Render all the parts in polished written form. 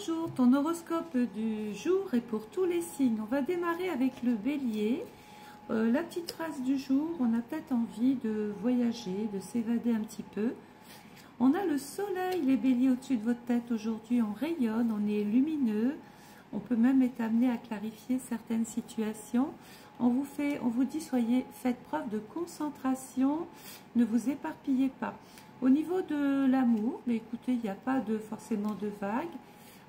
Bonjour, ton horoscope du jour est pour tous les signes. On va démarrer avec le bélier. La petite phrase du jour, on a peut-être envie de voyager, de s'évader un petit peu. On a le soleil, les béliers, au-dessus de votre tête aujourd'hui. On rayonne, on est lumineux. On peut même être amené à clarifier certaines situations. On vous dit, faites preuve de concentration, ne vous éparpillez pas. Au niveau de l'amour, mais écoutez, il n'y a pas forcément de vagues.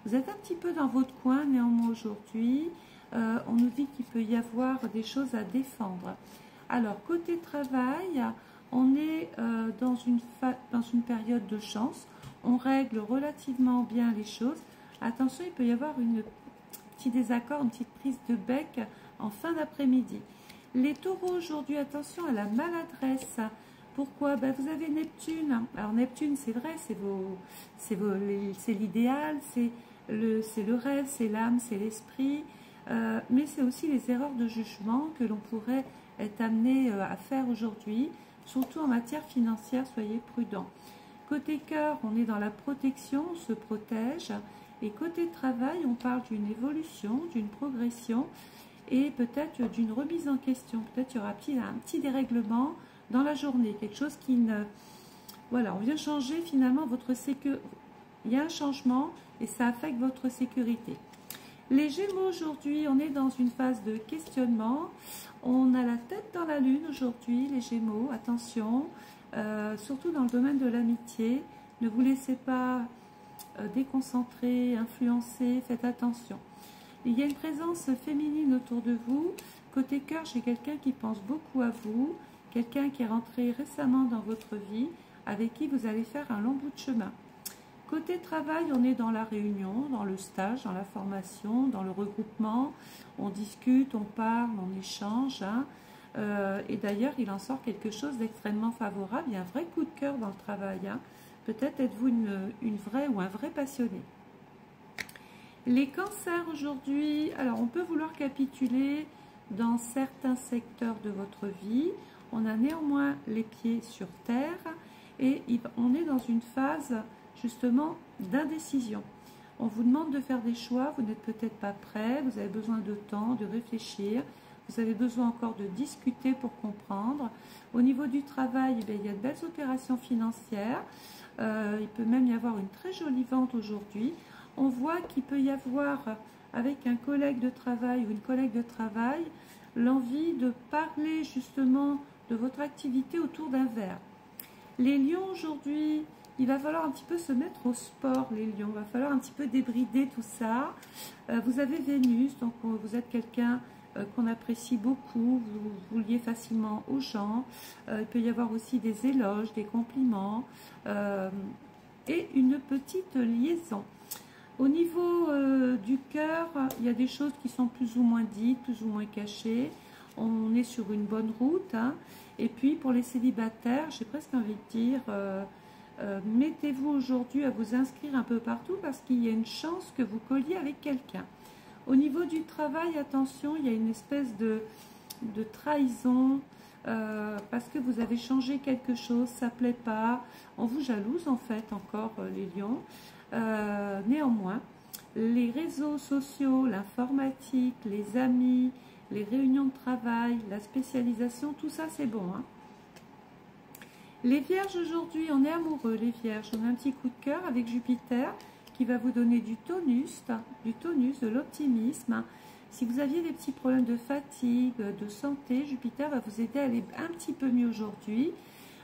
Vous êtes un petit peu dans votre coin, néanmoins aujourd'hui, on nous dit qu'il peut y avoir des choses à défendre. Alors, côté travail, on est dans une période de chance. On règle relativement bien les choses. Attention, il peut y avoir un petit désaccord, une petite prise de bec en fin d'après-midi. Les taureaux aujourd'hui, attention à la maladresse. Pourquoi? Vous avez Neptune. Alors Neptune, c'est vrai, c'est l'idéal, c'est le rêve, c'est l'âme, c'est l'esprit, mais c'est aussi les erreurs de jugement que l'on pourrait être amené à faire aujourd'hui, surtout en matière financière, soyez prudents. Côté cœur, on est dans la protection, on se protège, et côté travail, on parle d'une évolution, d'une progression, et peut-être d'une remise en question. Peut-être il y aura un petit dérèglement dans la journée, quelque chose qui ne... Voilà, on vient changer finalement votre sécurité. Il y a un changement et ça affecte votre sécurité. Les Gémeaux aujourd'hui, on est dans une phase de questionnement. On a la tête dans la lune aujourd'hui, les Gémeaux. Attention, surtout dans le domaine de l'amitié. Ne vous laissez pas déconcentrer, influencer, faites attention. Il y a une présence féminine autour de vous. Côté cœur, j'ai quelqu'un qui pense beaucoup à vous. Quelqu'un qui est rentré récemment dans votre vie, avec qui vous allez faire un long bout de chemin. Côté travail, on est dans la réunion, dans le stage, dans la formation, dans le regroupement. On discute, on parle, on échange. Et d'ailleurs, il en sort quelque chose d'extrêmement favorable. Il y a un vrai coup de cœur dans le travail. Peut-être êtes-vous une vraie ou un vrai passionné. Les cancers aujourd'hui, alors on peut vouloir capituler dans certains secteurs de votre vie. On a néanmoins les pieds sur terre et on est dans une phase justement d'indécision. On vous demande de faire des choix, vous n'êtes peut-être pas prêt, vous avez besoin de temps, de réfléchir, vous avez besoin encore de discuter pour comprendre. Au niveau du travail, il y a de belles opérations financières, il peut même y avoir une très jolie vente aujourd'hui. On voit qu'il peut y avoir avec un collègue de travail ou une collègue de travail l'envie de parler justement de votre activité autour d'un verre. Les lions aujourd'hui, il va falloir un petit peu se mettre au sport, les lions. Il va falloir un petit peu débrider tout ça. Vous avez Vénus, donc vous êtes quelqu'un qu'on apprécie beaucoup. Vous liez facilement aux gens. Il peut y avoir aussi des éloges, des compliments et une petite liaison. Au niveau du cœur, il y a des choses qui sont plus ou moins dites, plus ou moins cachées. On est sur une bonne route. Et puis pour les célibataires, j'ai presque envie de dire, mettez-vous aujourd'hui à vous inscrire un peu partout parce qu'il y a une chance que vous colliez avec quelqu'un. Au niveau du travail, attention, il y a une espèce de trahison parce que vous avez changé quelque chose, ça ne plaît pas. On vous jalouse en fait encore les lions. Néanmoins, les réseaux sociaux, l'informatique, les amis, les réunions de travail, la spécialisation, tout ça c'est bon. Les vierges aujourd'hui, on est amoureux les vierges, on a un petit coup de cœur avec Jupiter qui va vous donner du tonus, de l'optimisme. Si vous aviez des petits problèmes de fatigue, de santé, Jupiter va vous aider à aller un petit peu mieux aujourd'hui.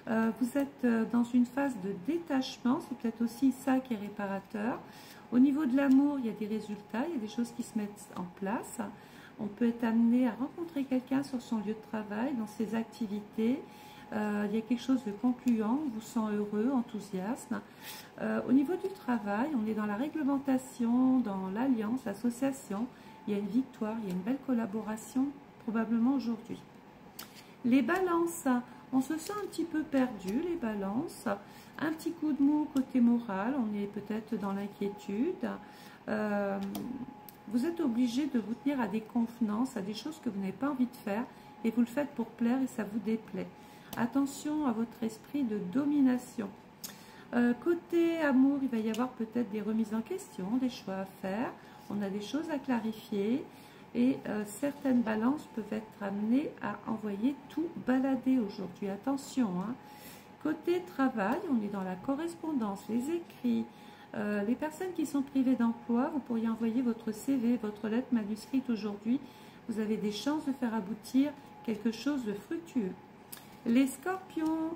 Vous êtes dans une phase de détachement, c'est peut-être aussi ça qui est réparateur. Au niveau de l'amour, il y a des résultats, il y a des choses qui se mettent en place. On peut être amené à rencontrer quelqu'un sur son lieu de travail, dans ses activités. Il y a quelque chose de concluant, on vous sent heureux, enthousiaste. Au niveau du travail, on est dans la réglementation, dans l'alliance, l'association. Il y a une victoire, il y a une belle collaboration, probablement aujourd'hui. Les balances, on se sent un petit peu perdu, les balances. Un petit coup de mou côté moral, on est peut-être dans l'inquiétude. Vous êtes obligé de vous tenir à des convenances, à des choses que vous n'avez pas envie de faire et vous le faites pour plaire et ça vous déplaît. Attention à votre esprit de domination. Côté amour, il va y avoir peut-être des remises en question, des choix à faire. On a des choses à clarifier et certaines balances peuvent être amenées à envoyer tout balader aujourd'hui. Attention, hein. Côté travail, on est dans la correspondance, les écrits. Les personnes qui sont privées d'emploi, vous pourriez envoyer votre CV, votre lettre manuscrite aujourd'hui. Vous avez des chances de faire aboutir quelque chose de fructueux. Les scorpions,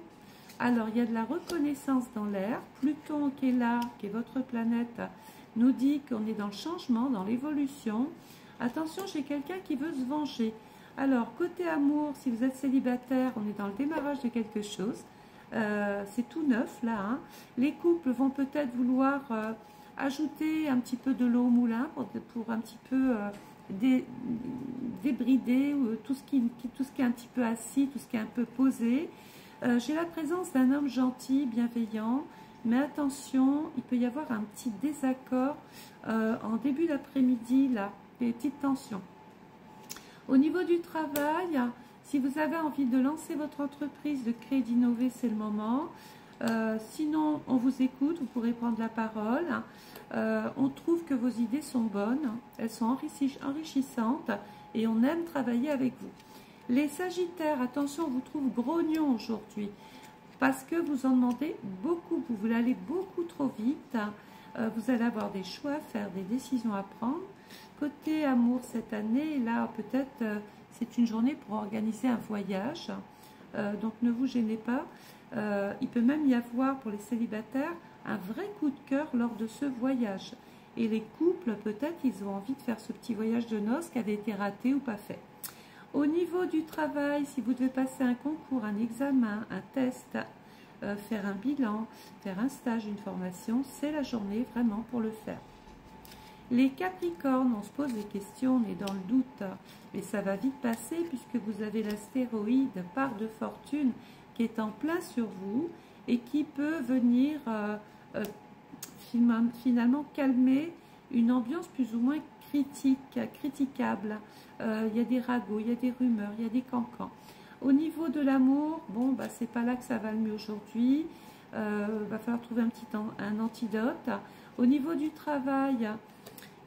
alors il y a de la reconnaissance dans l'air. Pluton qui est là, qui est votre planète, nous dit qu'on est dans le changement, dans l'évolution. Attention, j'ai quelqu'un qui veut se venger. Alors, côté amour, si vous êtes célibataire, on est dans le démarrage de quelque chose. C'est tout neuf là, hein. Les couples vont peut-être vouloir ajouter un petit peu de l'eau au moulin pour un petit peu débrider tout ce qui est un petit peu assis, tout ce qui est un peu posé. J'ai la présence d'un homme gentil, bienveillant, mais attention, il peut y avoir un petit désaccord en début d'après-midi, là, des petites tensions. Au niveau du travail, si vous avez envie de lancer votre entreprise, de créer, d'innover, c'est le moment. Sinon, on vous écoute, vous pourrez prendre la parole. On trouve que vos idées sont bonnes, elles sont enrichissantes et on aime travailler avec vous. Les Sagittaires, attention, on vous trouve grognon aujourd'hui parce que vous en demandez beaucoup, vous voulez aller beaucoup trop vite. Vous allez avoir des choix à faire, des décisions à prendre. Côté amour cette année, là peut-être c'est une journée pour organiser un voyage, donc ne vous gênez pas. Il peut même y avoir pour les célibataires un vrai coup de cœur lors de ce voyage. Et les couples, peut-être, ils ont envie de faire ce petit voyage de noces qui avait été raté ou pas fait. Au niveau du travail, si vous devez passer un concours, un examen, un test, faire un bilan, faire un stage, une formation, c'est la journée vraiment pour le faire. Les Capricornes, on se pose des questions, on est dans le doute, mais ça va vite passer puisque vous avez l'astéroïde part de fortune qui est en plein sur vous et qui peut venir finalement calmer une ambiance plus ou moins critiquable. Il y a des ragots, il y a des rumeurs, il y a des cancans. Au niveau de l'amour, bon, bah, c'est pas là que ça va le mieux aujourd'hui. Va falloir trouver un antidote. Au niveau du travail,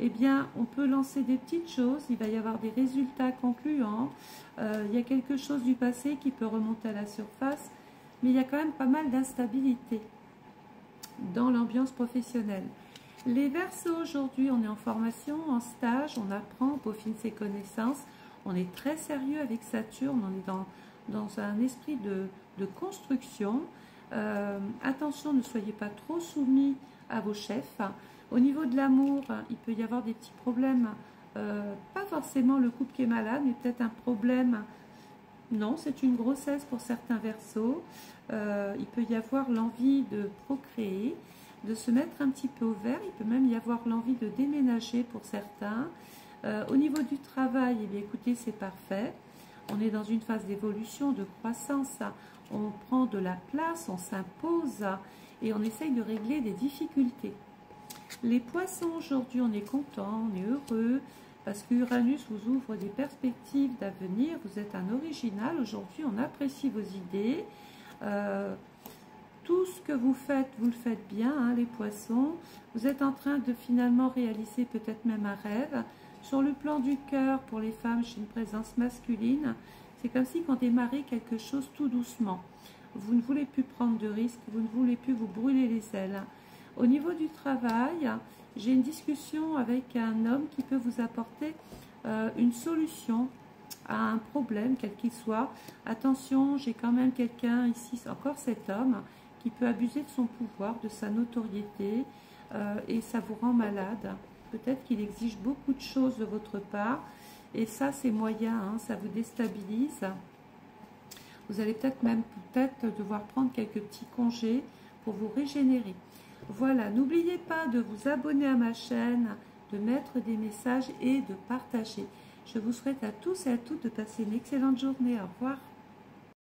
eh bien, on peut lancer des petites choses, il va y avoir des résultats concluants, il y a quelque chose du passé qui peut remonter à la surface, mais il y a quand même pas mal d'instabilité dans l'ambiance professionnelle. Les Verseaux, aujourd'hui, on est en formation, en stage, on apprend, on peaufine ses connaissances, on est très sérieux avec Saturne, on est dans un esprit de construction. Attention, ne soyez pas trop soumis à vos chefs. Au niveau de l'amour, il peut y avoir des petits problèmes, pas forcément le couple qui est malade, mais peut-être un problème, non, c'est une grossesse pour certains Verseaux. Il peut y avoir l'envie de procréer, de se mettre un petit peu au vert, il peut même y avoir l'envie de déménager pour certains. Au niveau du travail, eh bien, écoutez, c'est parfait. On est dans une phase d'évolution, de croissance, on prend de la place, on s'impose et on essaye de régler des difficultés. Les Poissons, aujourd'hui, on est content, on est heureux, parce que Uranus vous ouvre des perspectives d'avenir. Vous êtes un original, aujourd'hui, on apprécie vos idées. Tout ce que vous le faites bien, hein, les Poissons. Vous êtes en train de finalement réaliser peut-être même un rêve. Sur le plan du cœur, pour les femmes, j'ai une présence masculine. C'est comme si on démarrait quelque chose tout doucement. Vous ne voulez plus prendre de risques, vous ne voulez plus vous brûler les ailes. Au niveau du travail, j'ai une discussion avec un homme qui peut vous apporter une solution à un problème, quel qu'il soit. Attention, j'ai quand même quelqu'un ici, encore cet homme, qui peut abuser de son pouvoir, de sa notoriété, et ça vous rend malade. Peut-être qu'il exige beaucoup de choses de votre part, et ça, c'est moyen, hein, ça vous déstabilise. Vous allez peut-être devoir prendre quelques petits congés pour vous régénérer. Voilà, n'oubliez pas de vous abonner à ma chaîne, de mettre des messages et de partager. Je vous souhaite à tous et à toutes de passer une excellente journée. Au revoir.